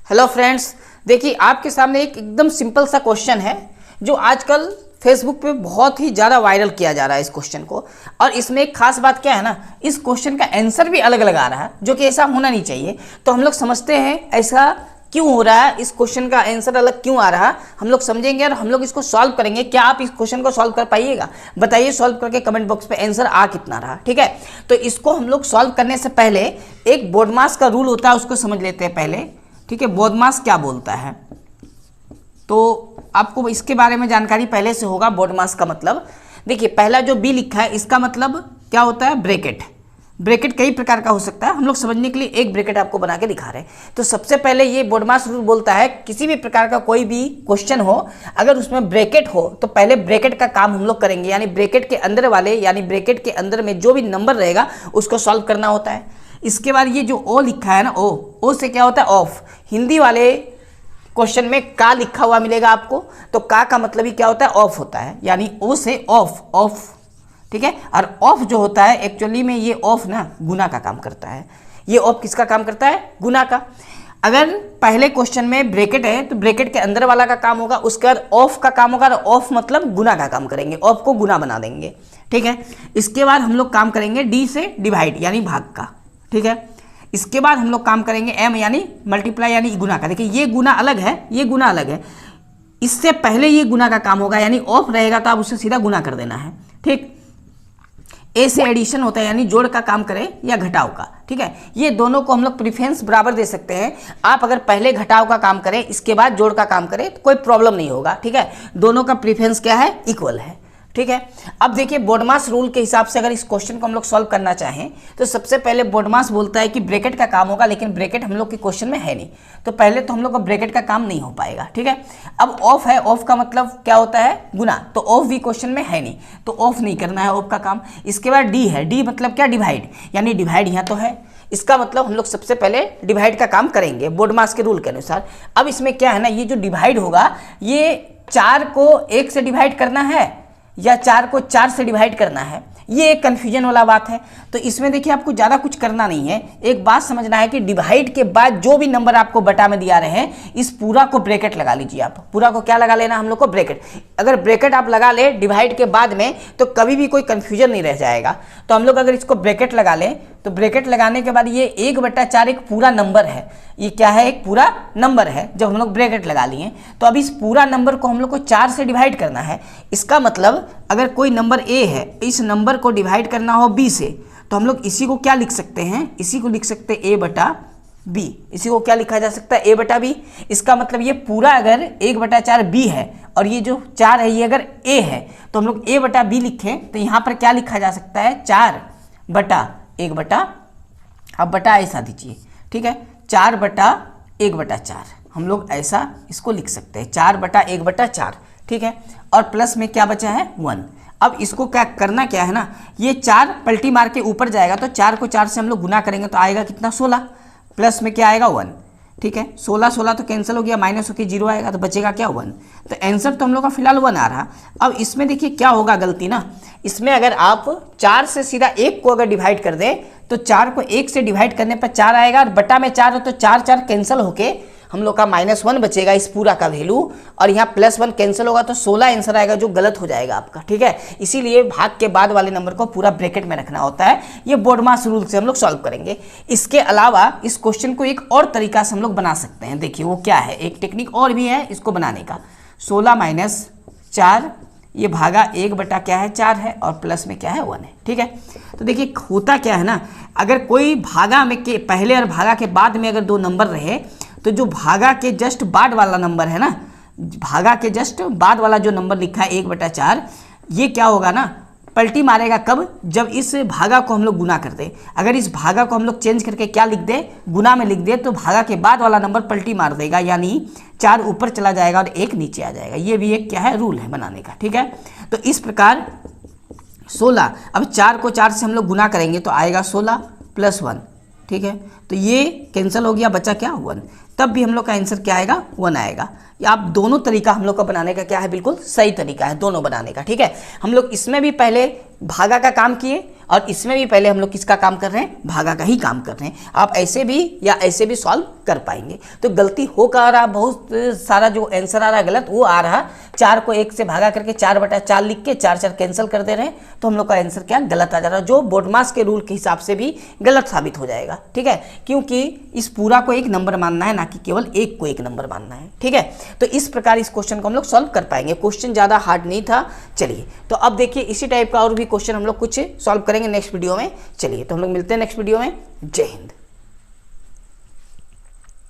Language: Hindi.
हेलो फ्रेंड्स, देखिए आपके सामने एक एकदम सिंपल सा क्वेश्चन है जो आजकल फेसबुक पे बहुत ही ज़्यादा वायरल किया जा रहा है इस क्वेश्चन को। और इसमें एक खास बात क्या है ना, इस क्वेश्चन का आंसर भी अलग अलग आ रहा है जो कि ऐसा होना नहीं चाहिए। तो हम लोग समझते हैं ऐसा क्यों हो रहा है, इस क्वेश्चन का आंसर अलग क्यों आ रहा है, हम लोग समझेंगे और हम लोग इसको सॉल्व करेंगे। क्या आप इस क्वेश्चन को सॉल्व कर पाइएगा? बताइए सॉल्व करके कमेंट बॉक्स पे आंसर आ कितना रहा। ठीक है, तो इसको हम लोग सॉल्व करने से पहले एक बोडमास का रूल होता है, उसको समझ लेते हैं पहले। ठीक है, बोडमास क्या बोलता है तो आपको इसके बारे में जानकारी पहले से होगा। बोडमास का मतलब देखिए, पहला जो बी लिखा है इसका मतलब क्या होता है? ब्रैकेट। ब्रैकेट कई प्रकार का हो सकता है, हम लोग समझने के लिए एक ब्रैकेट आपको बना के दिखा रहे हैं। तो सबसे पहले ये बोडमास रूल बोलता है किसी भी प्रकार का कोई भी क्वेश्चन हो, अगर उसमें ब्रैकेट हो तो पहले ब्रैकेट का काम हम लोग करेंगे, यानी ब्रैकेट के अंदर वाले यानी ब्रैकेट के अंदर में जो भी नंबर रहेगा उसको सॉल्व करना होता है। इसके बाद ये जो ओ लिखा है ना, ओ से क्या होता है? ऑफ। हिंदी वाले क्वेश्चन में का लिखा हुआ मिलेगा आपको, तो का मतलब ही क्या होता है? ऑफ होता है, यानी ओ से ऑफ। ठीक है, और ऑफ जो होता है एक्चुअली में ये ऑफ ना गुना का काम करता है। ये ऑफ किसका काम करता है? गुना का। अगर पहले क्वेश्चन में ब्रैकेट है तो ब्रैकेट के अंदर वाला का काम होगा, उसके बाद ऑफ का काम होगा। ऑफ मतलब गुना का काम करेंगे, ऑफ को गुना बना देंगे। ठीक है, इसके बाद हम लोग काम करेंगे डी से डिवाइड यानी भाग का। ठीक है, इसके बाद हम लोग काम करेंगे एम यानी मल्टीप्लाई यानी गुना का। देखिए ये गुना अलग है, ये गुना अलग है। इससे पहले ये गुना का काम होगा, यानी ऑफ रहेगा तो आप उससे सीधा गुना कर देना है। ठीक, ए से एडिशन होता है यानी जोड़ का काम करे या घटाव का। ठीक है, ये दोनों को हम लोग प्रीफरेंस बराबर दे सकते हैं। आप अगर पहले घटाव का काम करें इसके बाद जोड़ का काम करें तो कोई प्रॉब्लम नहीं होगा। ठीक है, दोनों का प्रीफरेंस क्या है? इक्वल है। ठीक है, अब देखिए बोडमास रूल के हिसाब से अगर इस क्वेश्चन को हम लोग सॉल्व करना चाहें तो सबसे पहले बोडमास बोलता है कि ब्रैकेट का काम होगा, लेकिन ब्रैकेट हम लोग के क्वेश्चन में है नहीं, तो पहले तो हम लोग का ब्रैकेट का काम नहीं हो पाएगा। ठीक है, अब ऑफ है, ऑफ का मतलब क्या होता है? गुना, तो ऑफ भी क्वेश्चन में है नहीं, तो ऑफ नहीं करना है ऑफ का काम। इसके बाद डी है, डी मतलब क्या? डिवाइड, यानी डिवाइड यहाँ तो है, इसका मतलब हम लोग सबसे पहले डिवाइड का काम करेंगे बोडमास के रूल के अनुसार। अब इसमें क्या है ना, ये जो डिवाइड होगा ये 4 को 1 से डिवाइड करना है या 4 को 4 से डिवाइड करना है, ये एक कन्फ्यूजन वाला बात है। तो इसमें देखिए आपको ज़्यादा कुछ करना नहीं है, एक बात समझना है कि डिवाइड के बाद जो भी नंबर आपको बटा में दिया रहे हैं इस पूरा को ब्रैकेट लगा लीजिए। आप पूरा को क्या लगा लेना? हम लोग को ब्रैकेट। अगर ब्रैकेट आप लगा ले डिवाइड के बाद में तो कभी भी कोई कन्फ्यूजन नहीं रह जाएगा। तो हम लोग अगर इसको ब्रैकेट लगा लें तो ब्रैकेट लगाने के बाद ये 1/4 एक पूरा नंबर है। ये क्या है? एक पूरा नंबर है। जब हम लोग ब्रैकेट लगा लिए तो अब इस पूरा नंबर को हम लोग को 4 से डिवाइड करना है। इसका मतलब अगर कोई नंबर ए है, इस नंबर को डिवाइड करना हो बी से, तो हम लोग इसी को क्या लिख सकते हैं? इसी को लिख सकते हैं a/b। इसी को क्या लिखा जा सकता है? a/b। इसका मतलब ये पूरा अगर 1/4 b है और ये जो 4 है ये अगर a है तो हम लोग a/b लिखें तो यहाँ पर क्या लिखा जा सकता है? 4/1/, अब बटा ऐसा दीजिए। ठीक है, 4/1/4 हम लोग ऐसा इसको लिख सकते हैं, 4/1/4। ठीक है, और प्लस में क्या बचा है? 1। अब इसको क्या करना क्या है ना, ये 4 पलटी मार के ऊपर जाएगा तो 4 को 4 से हम लोग गुना करेंगे तो आएगा कितना? 16। प्लस में क्या आएगा? 1। ठीक है, 16 तो कैंसिल हो गया, माइनस होकर 0 आएगा तो बचेगा क्या? 1। तो आंसर तो हम लोग का फिलहाल 1 आ रहा। अब इसमें देखिए क्या होगा गलती ना, इसमें अगर आप 4 से सीधा 1 को अगर डिवाइड कर दें तो 4 को 1 से डिवाइड करने पर 4 आएगा और बटा में 4 हो तो 4 कैंसिल होके हम लोग का -1 बचेगा इस पूरा का वैल्यू, और यहाँ +1 कैंसिल होगा तो 16 आंसर आएगा जो गलत हो जाएगा आपका। ठीक है, इसीलिए भाग के बाद वाले नंबर को पूरा ब्रैकेट में रखना होता है। ये बोडमास रूल से हम लोग सॉल्व करेंगे। इसके अलावा इस क्वेश्चन को एक और तरीका से हम लोग बना सकते हैं। देखिए वो क्या है, एक टेक्निक और भी है इसको बनाने का। 16 - 4 ये भागा 1 क्या है? 4 है, और प्लस में क्या है? 1 है। ठीक है, तो देखिए होता क्या है ना, अगर कोई भागा में के पहले और भागा के बाद में अगर दो नंबर रहे तो जो भागा के जस्ट बाद वाला नंबर है ना, भागा के जस्ट बाद वाला जो नंबर लिखा है 1/4, ये क्या होगा ना, पलटी मारेगा कब? जब इस भागा को हम लोग गुना कर दे। अगर इस भागा को हम लोग चेंज करके क्या लिख दे? गुना में लिख दे, तो भागा के बाद वाला नंबर पलटी मार देगा, यानी 4 ऊपर चला जाएगा और 1 नीचे आ जाएगा। ये भी एक क्या है? रूल है बनाने का। ठीक है, तो इस प्रकार 16, अब 4 को 4 से हम लोग गुना करेंगे तो आएगा 16 + 1। ठीक है, तो ये कैंसिल हो गया, बचा क्या? 1। तब भी हम लोग का आंसर क्या आएगा? 1 आएगा। या आप दोनों तरीका हम लोग का बनाने का क्या है? बिल्कुल सही तरीका है दोनों बनाने का। ठीक है, हम लोग इसमें भी पहले भागा का काम किए और इसमें भी पहले हम लोग किसका काम कर रहे हैं, भागा का ही काम कर रहे हैं। आप ऐसे भी या ऐसे भी सॉल्व कर पाएंगे। तो गलती हो का आ रहा, बहुत सारा जो आंसर आ रहा है गलत वो आ रहा। 4 को 1 से भागा करके 4/4 लिख के 4 कैंसिल कर दे रहे हैं, तो हम लोग का आंसर क्या गलत आ जा रहा है, जो बोडमास के रूल के हिसाब से भी गलत साबित हो जाएगा। ठीक है, क्योंकि इस पूरा को 1 नंबर मानना है, ना कि केवल 1 को 1 नंबर मानना है। ठीक है, तो इस प्रकार इस क्वेश्चन को हम लोग सॉल्व कर पाएंगे। क्वेश्चन ज़्यादा हार्ड नहीं था। चलिए, तो अब देखिए इसी टाइप का और भी क्वेश्चन हम लोग कुछ सॉल्व करेंगे नेक्स्ट वीडियो में। चलिए, तो हम लोग मिलते हैं नेक्स्ट वीडियो में। जय हिंद।